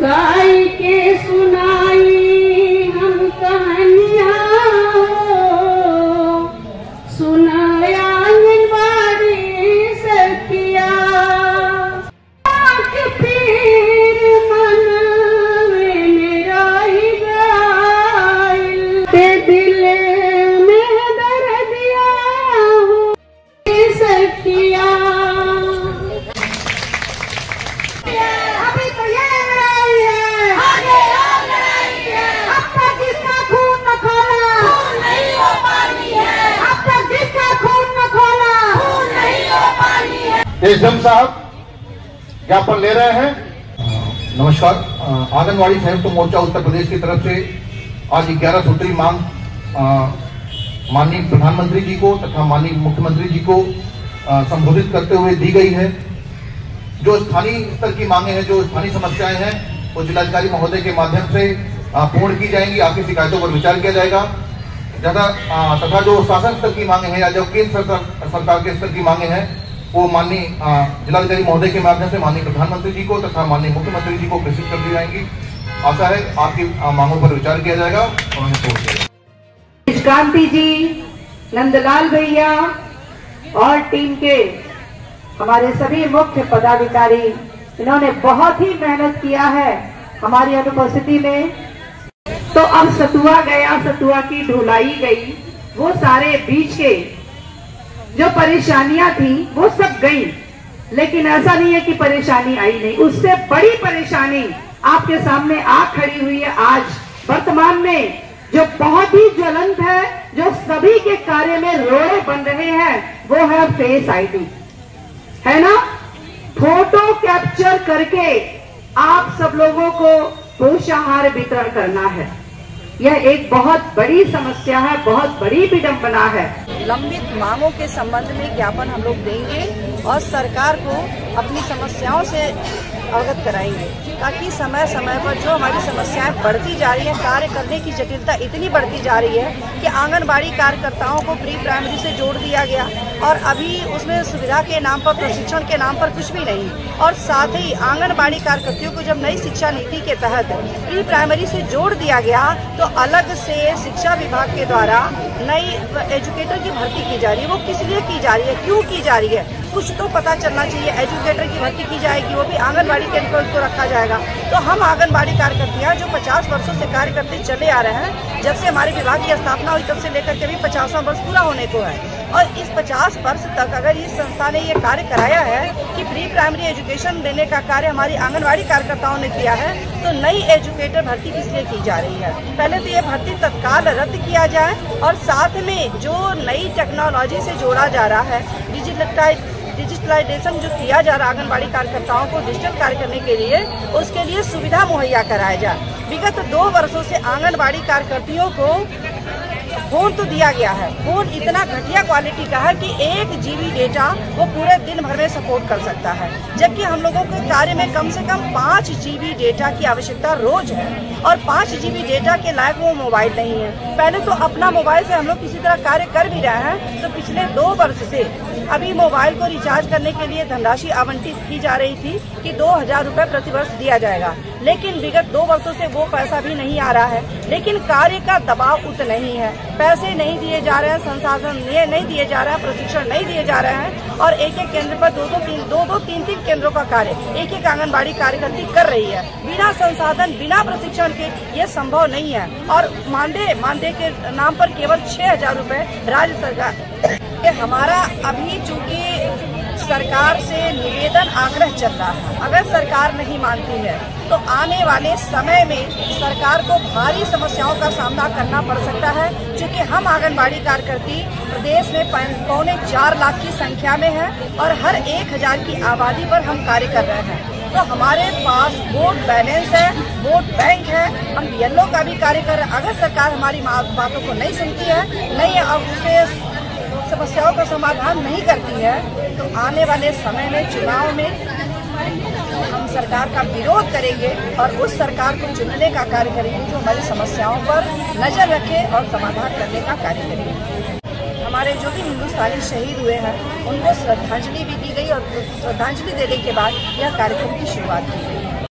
गाई के सुनाई हम कहानियां, सुनाया आंगनबाड़ी सखिया। फिर मन में मेरा ही गाइल, ते दिल में दर्द दिया हूँ सखिया। देशम साहब ज्ञापन ले रहे हैं। नमस्कार। आंगनबाड़ी संयुक्त मोर्चा उत्तर प्रदेश की तरफ से आज 11 सूत्री मांग माननीय प्रधानमंत्री जी को तथा माननीय मुख्यमंत्री जी को संबोधित करते हुए दी गई है। जो स्थानीय स्तर की मांगे हैं, जो स्थानीय समस्याएं हैं, वो जिलाधिकारी महोदय के माध्यम से पूर्ण की जाएंगी। आपकी शिकायतों पर विचार किया जाएगा तथा जो शासन स्तर की मांगे हैं या जो केंद्र सरकार के स्तर की मांगे हैं, वो माननीय जिलाधिकारी महोदय के माध्यम से माननीय प्रधानमंत्री जी को तथा माननीय मुख्यमंत्री जी को प्रेषित कर दी जाएंगी। आशा है आपकी मांगों पर विचार किया जाएगा और उन्हें छोड़ दिया जाएगा। कांति जी, नंदलाल भैया और टीम के हमारे सभी मुख्य पदाधिकारी, इन्होंने बहुत ही मेहनत किया है हमारी अनुपस्थिति में। तो अब सतुआ गया, सतुआ की ढुलाई गई। वो सारे बीच के जो परेशानियां थी वो सब गई, लेकिन ऐसा नहीं है कि परेशानी आई नहीं। उससे बड़ी परेशानी आपके सामने आ खड़ी हुई है आज वर्तमान में, जो बहुत ही ज्वलंत है, जो सभी के कार्य में रोड़े बन रहे हैं, वो है फेस आईडी, है ना। फोटो कैप्चर करके आप सब लोगों को पोषाहार वितरण करना है। यह एक बहुत बड़ी समस्या है, बहुत बड़ी विडंबना है। लंबित मांगों के संबंध में ज्ञापन हम लोग देंगे और सरकार को अपनी समस्याओं से अवगत कराएंगे, ताकि समय समय पर जो हमारी समस्याएं बढ़ती जा रही है, कार्य करने की जटिलता इतनी बढ़ती जा रही है कि आंगनबाड़ी कार्यकर्ताओं को प्री प्राइमरी से जोड़ दिया गया और अभी उसमें सुविधा के नाम पर, प्रशिक्षण के नाम पर कुछ भी नहीं। और साथ ही आंगनबाड़ी कार्यकर्तियों को जब नई शिक्षा नीति के तहत प्री प्राइमरी से जोड़ दिया गया, तो अलग से शिक्षा विभाग के द्वारा नई एजुकेटर की भर्ती की जा रही है। वो किस लिए की जा रही है, क्यों की जा रही है, कुछ तो पता चलना चाहिए। एजुकेटर की भर्ती की जाएगी, वो भी आंगनबाड़ी केंद्र पर उसको रखा जाएगा। तो हम आंगनबाड़ी कार्यकर्तियां जो 50 वर्षों से कार्य करते चले आ रहे हैं, जब से हमारे विभाग की स्थापना हुई तब से लेकर के भी 50वां वर्ष पूरा होने को है, और इस 50 वर्ष तक अगर इस संस्था ने ये कार्य कराया है कि प्री प्राइमरी एजुकेशन देने का कार्य हमारी आंगनबाड़ी कार्यकर्ताओं ने किया है, तो नई एजुकेटर भर्ती किस लिए की जा रही है। पहले तो ये भर्ती तत्काल रद्द किया जाए और साथ में जो नई टेक्नोलॉजी से जोड़ा जा रहा है, डिजिटलाइजेशन जो किया जा रहा है आंगनबाड़ी कार्यकर्ताओं को डिजिटल कार्य करने के लिए, उसके लिए सुविधा मुहैया कराया जाए। विगत 2 वर्षों से आंगनबाड़ी कार्यकर्तियों को फोन तो दिया गया है, फोन इतना घटिया क्वालिटी का है कि 1 GB डेटा वो पूरे दिन भर में सपोर्ट कर सकता है, जबकि हम लोगों के कार्य में कम से कम 5 GB डेटा की आवश्यकता रोज है, और 5 GB डेटा के लायक वो मोबाइल नहीं है। पहले तो अपना मोबाइल से हम लोग किसी तरह कार्य कर भी रहे हैं, तो पिछले 2 वर्ष से अभी मोबाइल को रिचार्ज करने के लिए धनराशि आवंटित की जा रही थी कि 2000 रुपए प्रति वर्ष दिया जाएगा, लेकिन विगत 2 वर्षों से वो पैसा भी नहीं आ रहा है। लेकिन कार्य का दबाव उतना ही है, पैसे नहीं दिए जा रहे हैं, संसाधन नहीं दिए जा रहे हैं, प्रशिक्षण नहीं दिए जा रहे हैं, और एक केंद्र पर 2-3 केंद्रों का कार्य एक आंगनबाड़ी कार्यकर्ती कर रही है। बिना संसाधन, बिना प्रशिक्षण के ये संभव नहीं है। और मानदेय के नाम पर केवल 6000 रुपए राज्य सरकार। हमारा अभी चूंकि सरकार से निवेदन आग्रह चल रहा है, अगर सरकार नहीं मानती है तो आने वाले समय में सरकार को भारी समस्याओं का सामना करना पड़ सकता है। क्योंकि हम आंगनबाड़ी कार्यकर्ती प्रदेश में 4.25 लाख की संख्या में है और हर 1000 की आबादी पर हम कार्य कर रहे हैं। तो हमारे पास वोट बैलेंस है, वोट बैंक है, हम BLO का भी कार्य कर रहे हैं। अगर सरकार हमारी बातों को नहीं सुनती है, नहीं अब उसे समस्याओं का समाधान नहीं करती है, तो आने वाले समय में चुनाव में हम सरकार का विरोध करेंगे और उस सरकार को चुनने का कार्य करेंगे जो हमारी समस्याओं पर नजर रखे और समाधान करने का कार्य करेंगे। हमारे जो भी हिंदुस्तानी शहीद हुए हैं उनको श्रद्धांजलि भी दी गई और श्रद्धांजलि देने के बाद यह कार्यक्रम की शुरुआत की गई।